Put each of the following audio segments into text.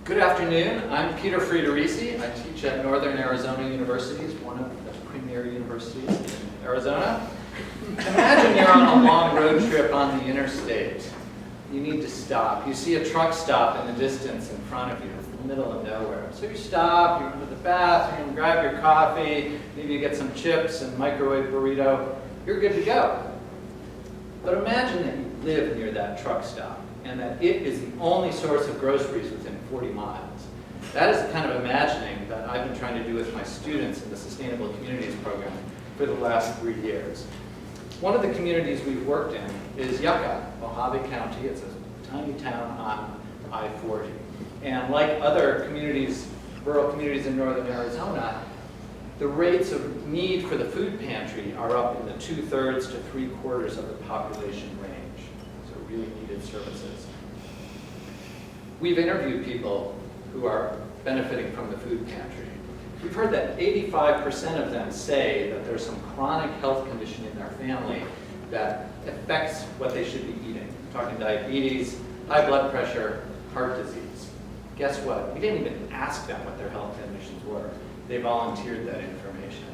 Good afternoon. I'm Peter Friederici. I teach at Northern Arizona University, one of the premier universities in Arizona. Imagine you're on a long road trip on the interstate. You need to stop. You see a truck stop in the distance in front of you. It's in the middle of nowhere. So you stop, you run to the bathroom, grab your coffee, maybe you get some chips and microwave burrito. You're good to go. But imagine that you live near that truck stop and that it is the only source of groceries within 40 miles. That is the kind of imagining that I've been trying to do with my students in the Sustainable Communities program for the last 3 years. One of the communities we've worked in is Yucca, Mojave County. It's a tiny town on I-40. And like other communities, rural communities in northern Arizona, the rates of need for the food pantry are up in the 2/3 to 3/4 of the population range. So really needed services. We've interviewed people who are benefiting from the food pantry. We've heard that 85% of them say that there's some chronic health condition in their family that affects what they should be eating. We're talking diabetes, high blood pressure, heart disease. Guess what? We didn't even ask them what their health conditions were. They volunteered that information.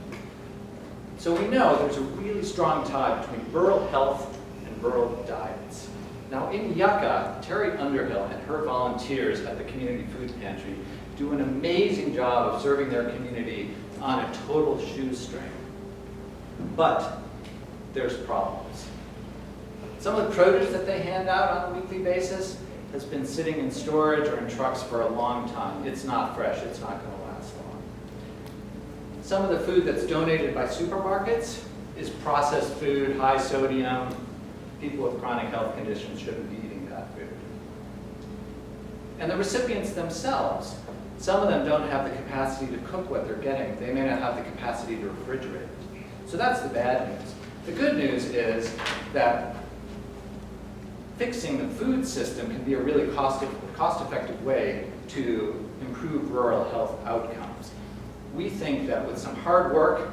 So we know there's a really strong tie between rural health and rural diets. Now in Yucca, Terry Underhill and her volunteers at the Community Food Pantry do an amazing job of serving their community on a total shoestring. But there's problems. Some of the produce that they hand out on a weekly basis has been sitting in storage or in trucks for a long time. It's not fresh, it's not going to last long. Some of the food that's donated by supermarkets is processed food, high sodium. People with chronic health conditions shouldn't be eating that food. And the recipients themselves, some of them don't have the capacity to cook what they're getting. They may not have the capacity to refrigerate it. So that's the bad news. The good news is that fixing the food system can be a really cost-effective way to improve rural health outcomes. We think that with some hard work,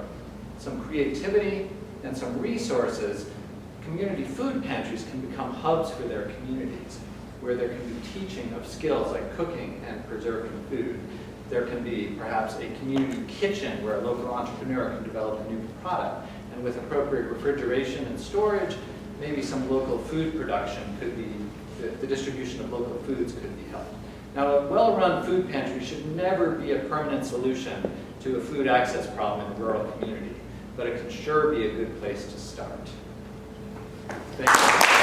some creativity, and some resources, community food pantries can become hubs for their communities, where there can be teaching of skills like cooking and preserving food. There can be perhaps a community kitchen where a local entrepreneur can develop a new product. And with appropriate refrigeration and storage, maybe some local food production could be, the distribution of local foods could be helped. Now, a well-run food pantry should never be a permanent solution to a food access problem in a rural community, but it can sure be a good place to start. Thank you.